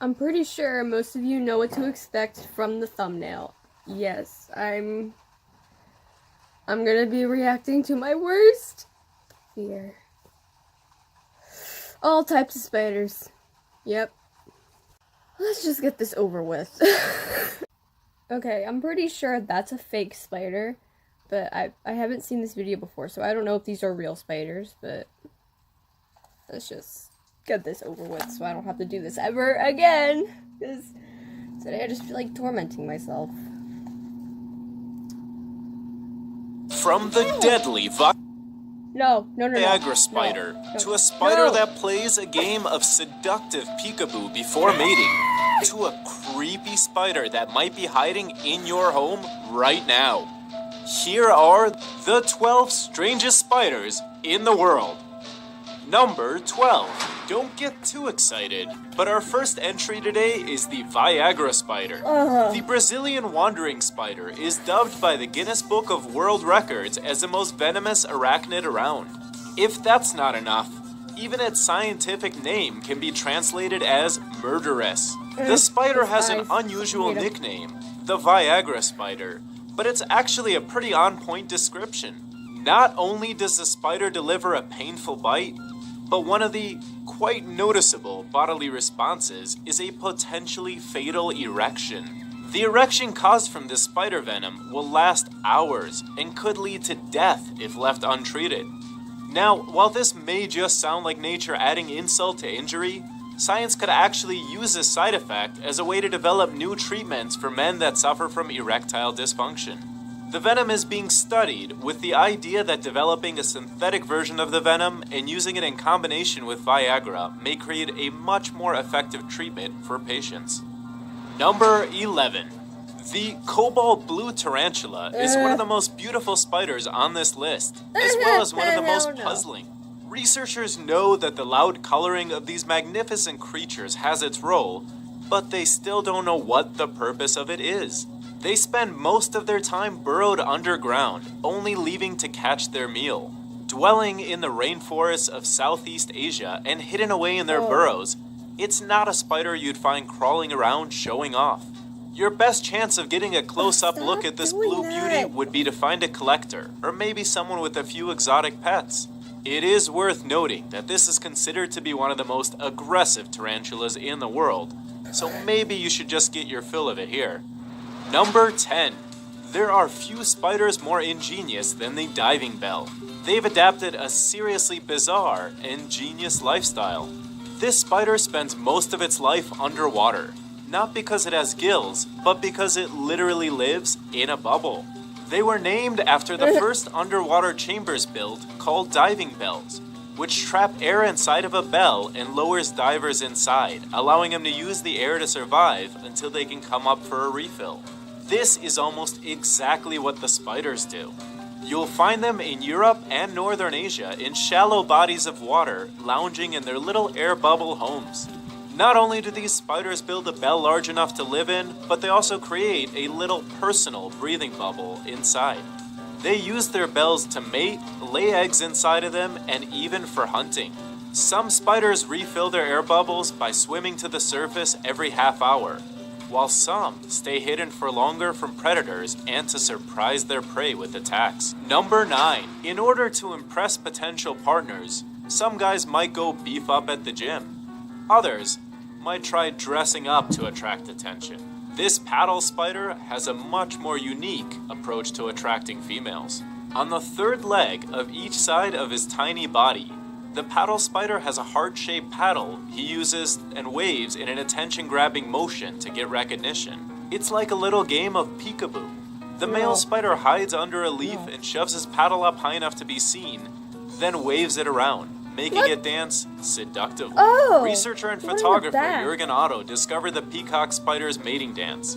I'm pretty sure most of you know what to expect from the thumbnail. Yes, I'm gonna be reacting to my worst fear. All types of spiders. Yep. Let's just get this over with. Okay, I'm pretty sure that's a fake spider, but I haven't seen this video before, so I don't know if these are real spiders, but let's just get this over with so I don't have to do this ever again, because today I just feel like tormenting myself. From the deadly viagra spider to a spider that plays a game of seductive peekaboo before mating, to a creepy spider that might be hiding in your home right now. Here are the 12 strangest spiders in the world. Number 12. Don't get too excited, but our first entry today is the viagra spider. The Brazilian wandering spider is dubbed by the Guinness Book of World Records as the most venomous arachnid around. If that's not enough, even its scientific name can be translated as murderous. The spider has an unusual nickname, the Viagra spider, but it's actually a pretty on-point description. Not only does the spider deliver a painful bite, but one of the quite noticeable bodily responses is a potentially fatal erection. The erection caused from this spider venom will last hours and could lead to death if left untreated. Now, while this may just sound like nature adding insult to injury, science could actually use this side effect as a way to develop new treatments for men that suffer from erectile dysfunction. The venom is being studied with the idea that developing a synthetic version of the venom and using it in combination with Viagra may create a much more effective treatment for patients. Number 11. The cobalt blue tarantula is one of the most beautiful spiders on this list, as well as one of the most puzzling. Researchers know that the loud coloring of these magnificent creatures has its role, but they still don't know what the purpose of it is. They spend most of their time burrowed underground, only leaving to catch their meal. Dwelling in the rainforests of Southeast Asia and hidden away in their burrows, it's not a spider you'd find crawling around showing off. Your best chance of getting a close-up look at this blue beauty would be to find a collector, or maybe someone with a few exotic pets. It is worth noting that this is considered to be one of the most aggressive tarantulas in the world, so maybe you should just get your fill of it here. Number 10. There are few spiders more ingenious than the diving bell. They've adapted a seriously bizarre and genius lifestyle. This spider spends most of its life underwater, not because it has gills, but because it literally lives in a bubble. They were named after the first underwater chambers built called diving bells, which trap air inside of a bell and lowers divers inside, allowing them to use the air to survive until they can come up for a refill. This is almost exactly what the spiders do. You'll find them in Europe and Northern Asia in shallow bodies of water, lounging in their little air bubble homes. Not only do these spiders build a bell large enough to live in, but they also create a little personal breathing bubble inside. They use their bells to mate, lay eggs inside of them, and even for hunting. Some spiders refill their air bubbles by swimming to the surface every half hour, while some stay hidden for longer from predators and to surprise their prey with attacks. Number 9. In order to impress potential partners, some guys might go beef up at the gym. Others might try dressing up to attract attention. This paddle spider has a much more unique approach to attracting females. On the third leg of each side of his tiny body, the paddle spider has a heart-shaped paddle he uses and waves in an attention-grabbing motion to get recognition. It's like a little game of peekaboo. The male spider hides under a leaf and shoves his paddle up high enough to be seen, then waves it around, making it dance seductively. Researcher and photographer Jürgen Otto discovered the peacock spider's mating dance.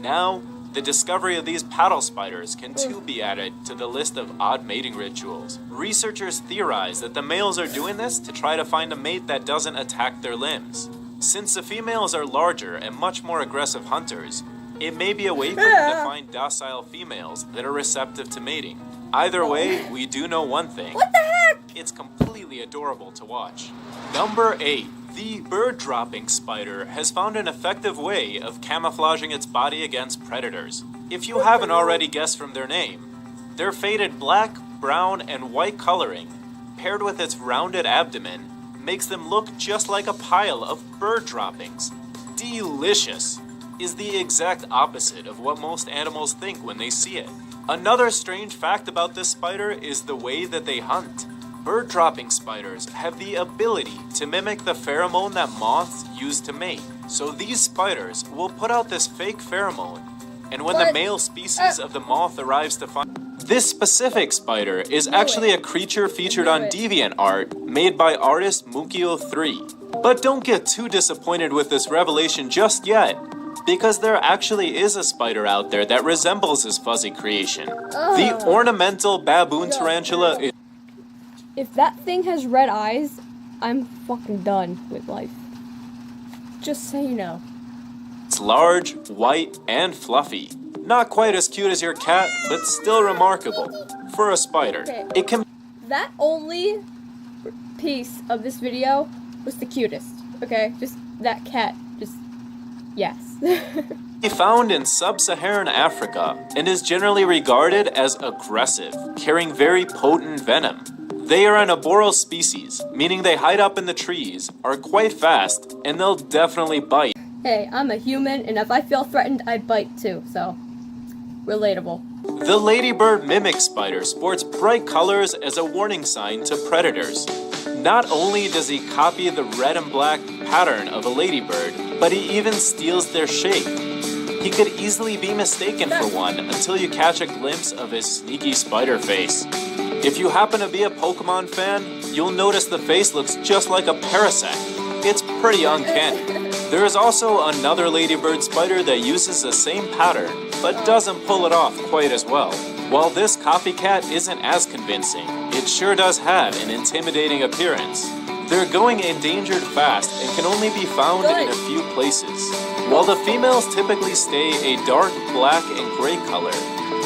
Now, the discovery of these paddle spiders can too be added to the list of odd mating rituals. Researchers theorize that the males are doing this to try to find a mate that doesn't attack their limbs. Since the females are larger and much more aggressive hunters, it may be a way for them to find docile females that are receptive to mating. Either way, we do know one thing. What the heck? It's completely adorable to watch. Number 8. The bird-dropping spider has found an effective way of camouflaging its body against predators. If you haven't already guessed from their name, their faded black, brown, and white coloring, paired with its rounded abdomen, makes them look just like a pile of bird droppings. Delicious is the exact opposite of what most animals think when they see it. Another strange fact about this spider is the way that they hunt. Bird-dropping spiders have the ability to mimic the pheromone that moths use to mate. So these spiders will put out this fake pheromone, and when the male species of the moth arrives to find... This specific spider is actually a creature featured on DeviantArt, made by artist Mukio3. But don't get too disappointed with this revelation just yet, because there actually is a spider out there that resembles this fuzzy creation. The ornamental baboon tarantula is... If that thing has red eyes, I'm fucking done with life. Just so you know. It's large, white, and fluffy. Not quite as cute as your cat, but still remarkable. For a spider, it can... That only piece of this video was the cutest, okay? Just that cat, just... yes. be found in sub-Saharan Africa and is generally regarded as aggressive, carrying very potent venom. They are an arboreal species, meaning they hide up in the trees, are quite fast, and they'll definitely bite. Hey, I'm a human, and if I feel threatened, I bite too, so... relatable. The ladybird mimic spider sports bright colors as a warning sign to predators. Not only does he copy the red and black pattern of a ladybird, but he even steals their shape. He could easily be mistaken for one until you catch a glimpse of his sneaky spider face. If you happen to be a Pokemon fan, you'll notice the face looks just like a Parasect. It's pretty uncanny. There is also another ladybird spider that uses the same pattern, but doesn't pull it off quite as well. While this copycat isn't as convincing, it sure does have an intimidating appearance. They're going endangered fast and can only be found in a few places. While the females typically stay a dark black and gray color,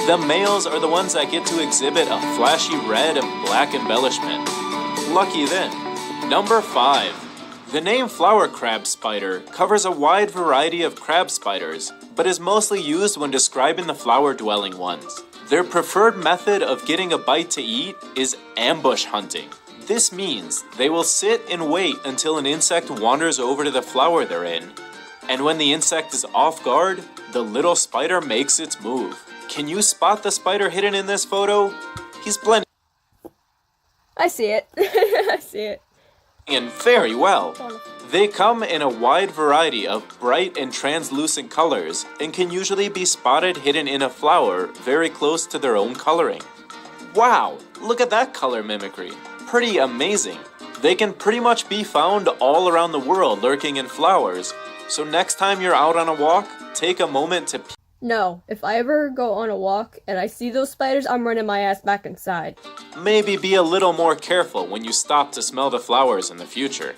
the males are the ones that get to exhibit a flashy red and black embellishment. Lucky then. Number 5. The name flower crab spider covers a wide variety of crab spiders, but is mostly used when describing the flower-dwelling ones. Their preferred method of getting a bite to eat is ambush hunting. This means they will sit and wait until an insect wanders over to the flower they're in, and when the insect is off guard, the little spider makes its move. Can you spot the spider hidden in this photo? He's blending I see it. I see it. in very well. They come in a wide variety of bright and translucent colors and can usually be spotted hidden in a flower very close to their own coloring. Wow, look at that color mimicry. Pretty amazing. They can pretty much be found all around the world lurking in flowers, so next time you're out on a walk, take a moment to... No, if I ever go on a walk and I see those spiders, I'm running my ass back inside. Maybe be a little more careful when you stop to smell the flowers in the future.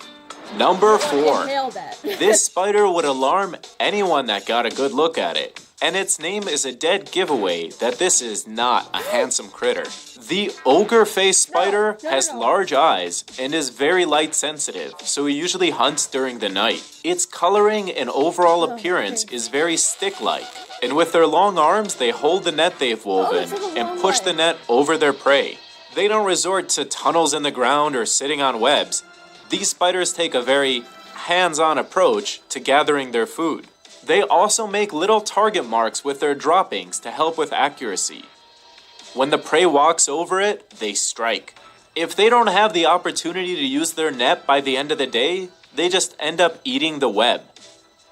Number 4. This spider would alarm anyone that got a good look at it, and its name is a dead giveaway that this is not a handsome critter. The Ogreface spider has large eyes and is very light sensitive, so he usually hunts during the night. Its coloring and overall appearance is very stick-like, and with their long arms they hold the net they've woven and push the net over their prey. They don't resort to tunnels in the ground or sitting on webs. These spiders take a very hands-on approach to gathering their food. They also make little target marks with their droppings to help with accuracy. When the prey walks over it, they strike. If they don't have the opportunity to use their net by the end of the day, they just end up eating the web.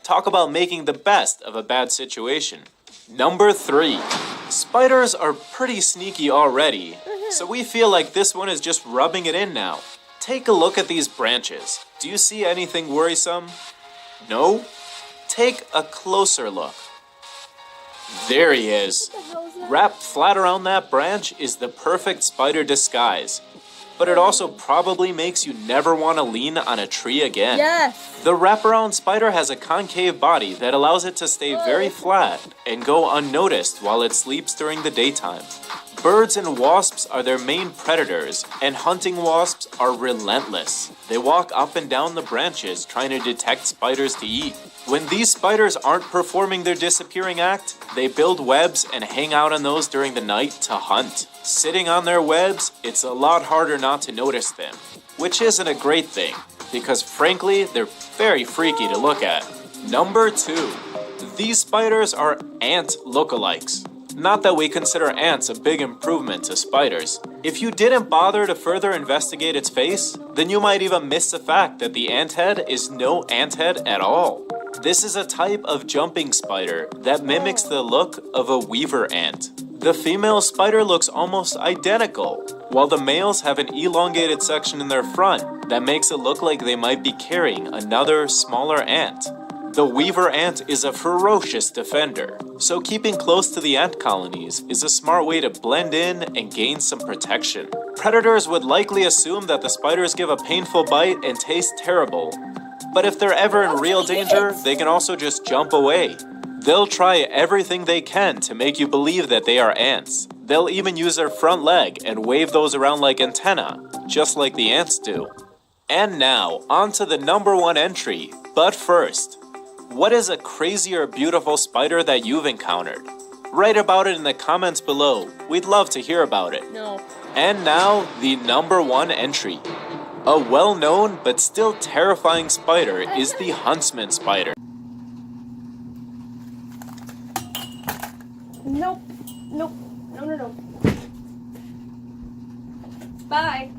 Talk about making the best of a bad situation. Number 3. Spiders are pretty sneaky already, so we feel like this one is just rubbing it in now. Take a look at these branches. Do you see anything worrisome? No? Take a closer look. There he is. Wrapped flat around that branch is the perfect spider disguise. But it also probably makes you never want to lean on a tree again. Yes! The wraparound spider has a concave body that allows it to stay very flat and go unnoticed while it sleeps during the daytime. Birds and wasps are their main predators, and hunting wasps are relentless. They walk up and down the branches trying to detect spiders to eat. When these spiders aren't performing their disappearing act, they build webs and hang out on those during the night to hunt. Sitting on their webs, it's a lot harder not to notice them, which isn't a great thing, because frankly, they're very freaky to look at. Number 2. These spiders are ant lookalikes. Not that we consider ants a big improvement to spiders. If you didn't bother to further investigate its face, then you might even miss the fact that the ant head is no ant head at all. This is a type of jumping spider that mimics the look of a weaver ant. The female spider looks almost identical, while the males have an elongated section in their front that makes it look like they might be carrying another smaller ant. The weaver ant is a ferocious defender, so keeping close to the ant colonies is a smart way to blend in and gain some protection. Predators would likely assume that the spiders give a painful bite and taste terrible, but if they're ever in real danger, they can also just jump away. They'll try everything they can to make you believe that they are ants. They'll even use their front leg and wave those around like antennae, just like the ants do. And now, on to the number 1 entry. But first, what is a crazy or beautiful spider that you've encountered? Write about it in the comments below. We'd love to hear about it. No. And now, the number 1 entry. A well-known but still terrifying spider is the huntsman spider. Nope. Nope. No. Bye.